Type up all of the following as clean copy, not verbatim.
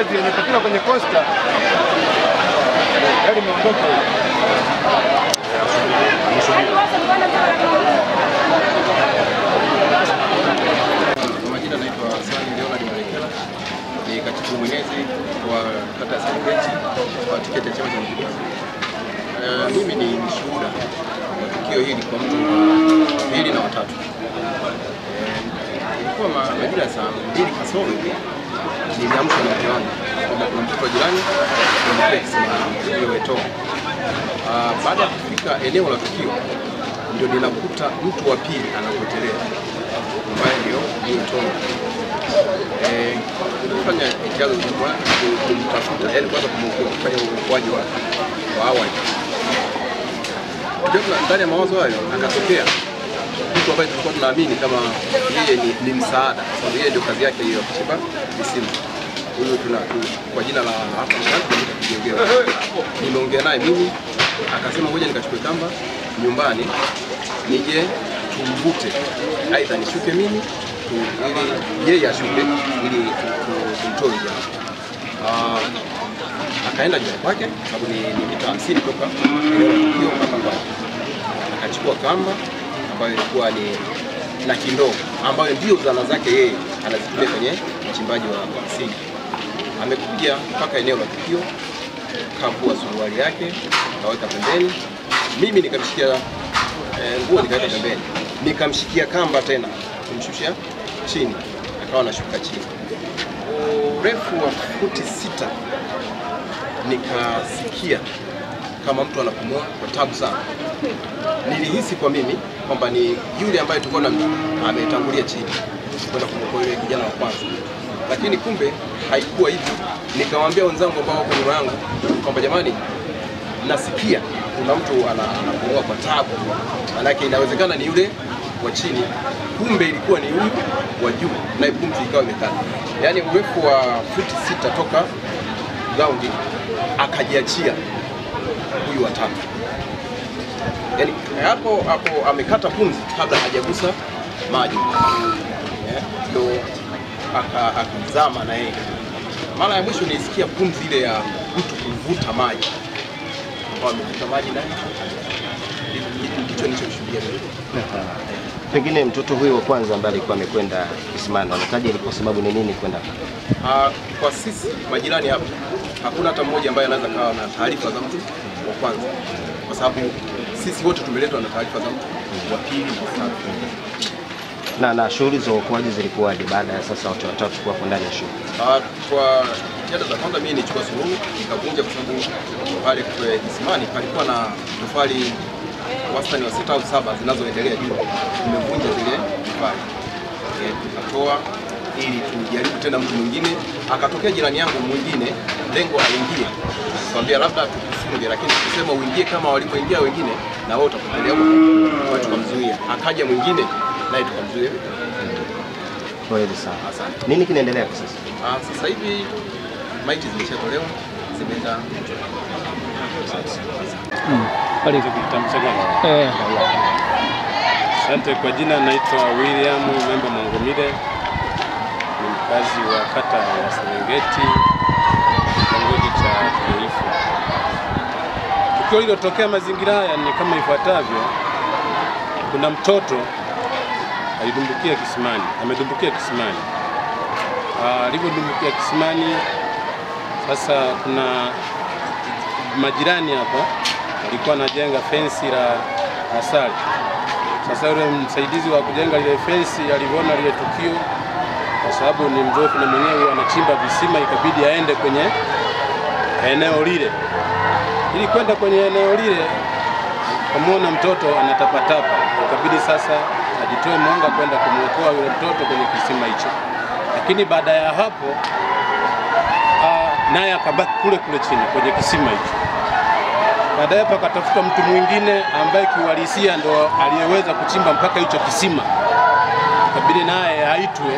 zile zilizopita kwenye costa. Gari imeondoka. Majina naitwa Sani Leonard Marekela, ni katibu mwenezi wa kata ya Serengeti wa tiketi ya Chama cha Mapinduzi. Mimi ni mshuhuda wa tukio hili kwa mtu wa pili na watatu. Ilikuwa majira ya saa 2 kasoro niliamshwa na mke wangu kwamba kuna mtoto wa jirani amekuwa kisimani. Baada ya kufika eneo la tukio ndio ninakuta mtu wa pili anapotelea ambaye ndio Tony. Kufanya ijazo kwa kumtafuta, yani kwanza kufanya uokoaji wa awali. Ndio ndani ya mawazo hayo akatokea mtu ambaye tulikuwa tunaamini kama yeye ni msaada, sababu yeye ndio kazi yake hiyo kuchimba visima. Huyo kwa jina la hapa nimeongea naye mimi, akasema ngoja nikachukue kamba nyumbani nije tumvute, aidha nishuke mimi ili yeye ashuke ili tumtoe jana. Akaenda nyumbani kwake sababu ni mita 50 toka eneo la tukio mpaka kwake. Akachukua kamba ambayo ilikuwa ni na kindoo ambayo ndio zana zake yeye anazitumia kwenye uchimbaji wa msingi. Amekuja mpaka eneo la tukio, kavua suruali yake, kaweka pembeni. Mimi nikamshikia nguo nikaweka pembeni. Nikamshikia kamba tena kumshushia chini, akawa anashuka chini. Urefu wa futi 6 nikasikia kama mtu anapumua kwa tabu sana. Nilihisi kwa mimi kwamba ni yule ambaye tulikuwa ametangulia chini kwenda kumwokoa yule kijana wa kwanza, lakini kumbe haikuwa hivyo. Nikamwambia wenzangu ambao wako nyuma yangu kwamba jamani, nasikia kuna mtu anapumua kwa tabu, manake inawezekana ni yule wa chini, kumbe ilikuwa ni huyu wa juu, na pumzi ikawa imekata. Yaani urefu wa futi 6 toka ground akajiachia huyu wa tatu. Yaani hapo amekata pumzi kabla hajagusa maji. Ndio akazama na yeye. Mara ya mwisho nilisikia pumzi ile ya mtu kuvuta maji. Kwa amevuta maji ndani. Ndicho nilichoshuhudia mimi. Pengine mtoto huyu wa kwanza ambaye alikuwa amekwenda kisimani, anataja ilikuwa sababu ni nini kwenda? Kwa sisi majirani hapa hakuna hata mmoja ambaye anaweza kawa na taarifa za mtu wa kwanza, kwa sababu sisi wote tumeletwa na taarifa za mtu wa pili na watatu. Na shughuli za uokoaji zilikuwaje baada ya sasa watu watatu kuwa ndani ya shughuli? Kwa jada za kwanza mimi nilichukua suluhu nikavunja, kwa sababu pale kwa kisimani palikuwa na tofali wastani wa 6 au 7 zinazoendelea juu. Nimevunja zile tofali. Tukatoa ili tujaribu tena mtu mwingine. Akatokea jirani yangu mwingine, lengo aingie. Nikamwambia labda tukufunge, lakini tukisema uingie kama walipoingia wengine na wao utapotelea huko. Kwa tukamzuia. Akaja mwingine naye tukamzuia. Kweli sana. Asante. Nini kinaendelea kwa sasa? Sasa hivi maiti zimeshatolewa, zimeenda. Asante. Kwa jina naitwa William Memba Mangomile, ni mkazi wa kata ya Serengeti, kitongoji cha Kilifu. Tukio lililotokea mazingira haya ni kama ifuatavyo. Kuna mtoto alidumbukia kisimani, amedumbukia kisimani. Alipodumbukia kisimani, sasa kuna majirani hapa alikuwa anajenga fensi la asali. Sasa yule msaidizi wa kujenga ile fensi aliona ile tukio, kwa sababu ni mzoefu na mwenyewe anachimba visima, ikabidi aende kwenye eneo lile. Ili kwenda kwenye eneo lile, kumuona mtoto anatapatapa, ikabidi sasa ajitoe mwanga kwenda kumwokoa yule mtoto kwenye kisima hicho. Lakini baada ya hapo naye akabaki kule chini kwenye kisima hicho. Baadaye pakatafuta mtu mwingine ambaye kiuhalisia ndo aliyeweza kuchimba mpaka hicho kisima. Ikabidi naye aitwe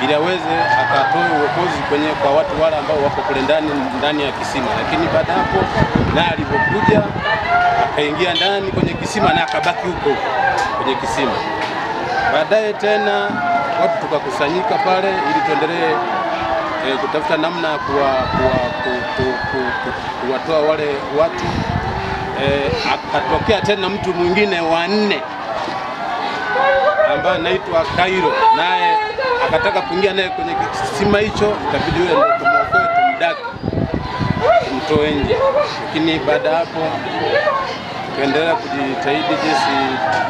ili aweze akatoe uokozi kwa watu wale ambao wako kule ndani ya kisima. Lakini baada hapo naye alipokuja akaingia ndani kwenye kisima na akabaki huko kwenye kisima. Baadaye tena watu tukakusanyika pale ili tuendelee kutafuta namna ya kuwatoa wale watu. Akatokea tena mtu mwingine wa 4 ambaye anaitwa Kairo, naye akataka kuingia naye kwenye kisima hicho, ikabidi yule ndio tumuokoe, tumdaki, tumtoe nje. Lakini baada hapo tukaendelea kujitahidi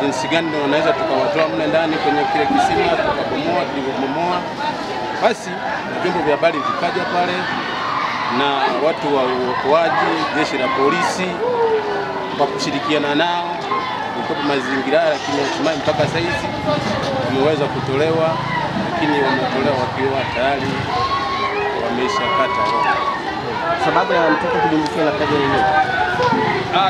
jinsi gani tunaweza tukawatoa mle ndani kwenye kile kisima, tukabomoa. Tulivyobomoa basi na vyombo vya habari vikaja pale na watu wa uokoaji, jeshi la polisi kwa kushirikiana nao kwa mazingira, lakini hatimaye mpaka sasa hizi wameweza kutolewa, lakini wametolewa wakiwa tayari wameshakata roho. Sababu ya mtoto kudumbukia na kaja nini?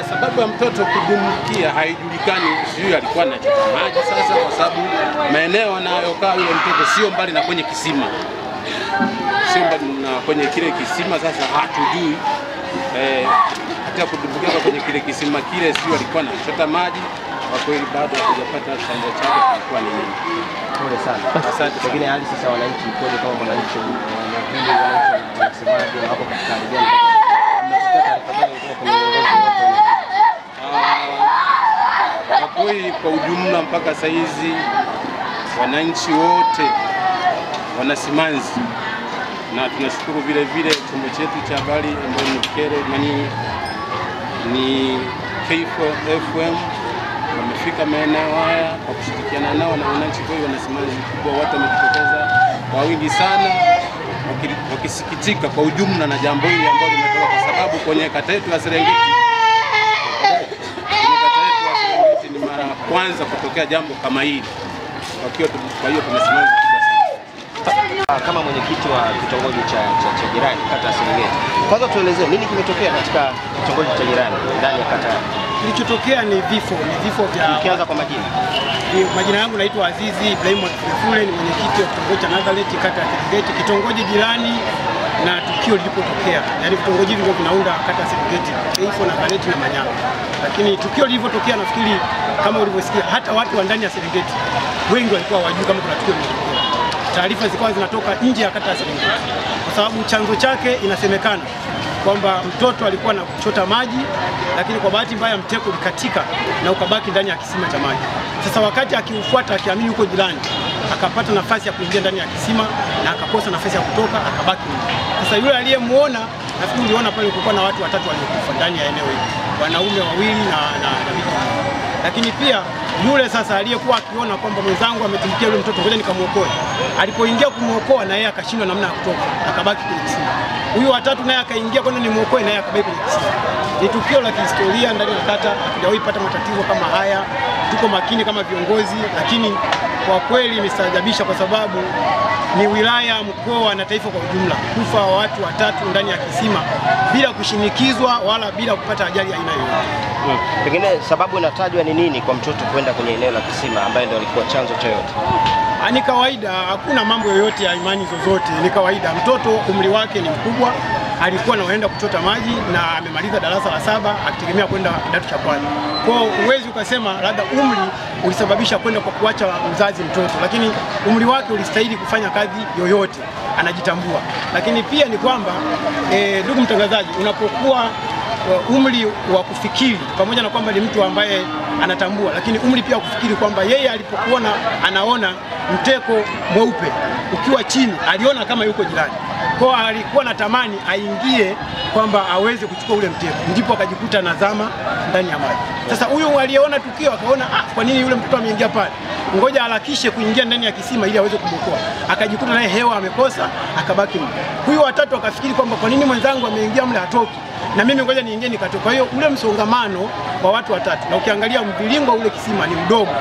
Sababu ya mtoto kudumbukia haijulikani, sijui alikuwa anachota maji sasa, kwa sababu maeneo anayokaa yule mtoto sio mbali na kwenye kisima. Sio mbali na kwenye kile kisima, sasa hatujui hata kudumbukia kwenye kile kisima kile sio alikuwa anachota maji. Kwa kweli bado hatujapata chanzo chake kilikuwa ni nini. Pole sana. Asante. Pengine hali sasa wananchi ikoje kama wananchi wanasemaje na wako katika hali gani? Kwa kweli kwa ujumla mpaka sasa hizi wananchi wote wana simanzi, na tunashukuru vile vile chombo chetu cha habari ambayo ni Kero ni Kifo FM wamefika maeneo haya kwa kushirikiana nao na wananchi. Kwa hiyo wana simanzi kubwa, watu wamejitokeza kwa wingi sana wakisikitika kwa ujumla na jambo hili ambalo limetoka, kwa sababu kwenye kata yetu ya Serengeti ni mara ya kwanza kutokea jambo kama hili. Kwa hiyo kuna simanzi kubwa sana. Kama mwenyekiti wa kitongoji cha jirani kata ya Serengeti, kwanza tuelezee nini kimetokea katika kitongoji cha jirani ndani ya kata? Kilichotokea ni vifo vya. Ukianza kwa majina. Majina yangu naitwa Azizi Ibrahim Kifule, ni mwenyekiti wa kitongoji cha Nazareth kata ya Serengeti, kitongoji jirani na tukio lilipotokea. Yaani vitongoji hivyo vinaunda kata ya Serengeti, Kifo, Nazareth na Manyanga. Lakini tukio lilipotokea, nafikiri kama ulivyosikia, hata watu wa ndani ya Serengeti wengi walikuwa hawajui kama kuna tukio limetokea. Taarifa zilikuwa zinatoka nje ya kata ya Serengeti, kwa sababu chanzo chake inasemekana kwamba mtoto alikuwa anachota maji, lakini kwa bahati mbaya mteko ulikatika na ukabaki ndani ya kisima cha maji. Sasa wakati akiufuata akiamini huko jirani, akapata nafasi ya kuingia ndani ya kisima na akakosa nafasi ya kutoka, akabaki nje. Sasa yule aliyemuona, nafikiri uliona pale kulikuwa na watu 3 waliokufa ndani ya eneo hili, wanaume 2 na mke. Lakini pia yule sasa aliyekuwa akiona kwamba mwenzangu ametumkia yule mtoto, ngoja nikamuokoe, alipoingia kumuokoa na yeye akashindwa namna ya kutoka, akabaki kwenye kisima. Huyu wa 3 naye akaingia kwenda ni muokoe, naye akabaki kwenye kisima. Ni tukio la kihistoria ndani ya kata, hatujawahi pata matatizo kama haya. Tuko makini kama viongozi, lakini kwa kweli imestajabisha kwa sababu ni wilaya, mkoa na taifa kwa ujumla, kufa watu 3 ndani ya kisima bila kushinikizwa wala bila kupata ajali aina yoyote. Pengine sababu inatajwa ni nini kwa mtoto kwenda kwenye eneo la kisima ambaye ndio alikuwa chanzo cha yote? Ni kawaida, hakuna mambo yoyote ya imani zozote, ni kawaida. Mtoto umri wake ni mkubwa, alikuwa anaenda kuchota maji na amemaliza darasa la 7 akitegemea kwenda kidato cha kwanza. Kwa hiyo huwezi ukasema labda umri ulisababisha kwenda kwa kuacha mzazi mtoto, lakini umri wake ulistahili kufanya kazi yoyote, anajitambua. Lakini pia ni kwamba ndugu mtangazaji, unapokuwa umri wa kufikiri, pamoja na kwamba ni mtu ambaye anatambua, lakini umri pia kufikiri kwamba yeye alipokuona anaona mteko mweupe ukiwa chini, aliona kama yuko jirani. Kwa alikuwa natamani aingie kwamba aweze kuchukua ule mteko, ndipo akajikuta nazama ndani ya maji. Sasa huyu aliyeona tukio akaona, kwa nini yule mtoto ameingia pale? Ngoja harakishe kuingia ndani ya kisima ili aweze kumwokoa. Akajikuta naye hewa amekosa, akabaki mle. Huyu wa 3 akafikiri kwamba kwa nini mwenzangu ameingia mle hatoki, na mimi ngoja niingie nikatoka. Kwa hiyo ule msongamano wa watu 3, na ukiangalia mviringo ule kisima ni mdogo,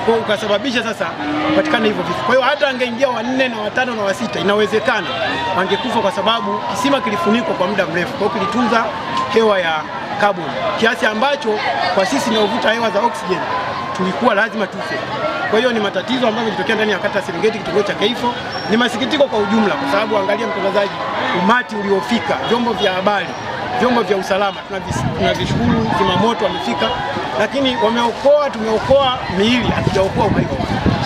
kwa hiyo ukasababisha sasa kupatikana hivyo vitu. Kwa hiyo hata angeingia wa 4 na wa 5 na wa 6 inawezekana wangekufa, kwa sababu kisima kilifunikwa kwa muda mrefu, kwa hiyo kilitunza hewa ya carbon kiasi ambacho kwa sisi inaovuta hewa za oxygen tulikuwa lazima tufe. Kwa hiyo ni matatizo ambayo yalitokea ndani ya kata ya Serengeti, kitongoji cha Kifo. Ni masikitiko kwa ujumla, kwa sababu angalia mtangazaji, umati uliofika, vyombo vya habari, vyombo vya usalama, tunavishukuru, zimamoto wamefika, lakini tumeokoa miili, hatujaokoa uhai wa watu.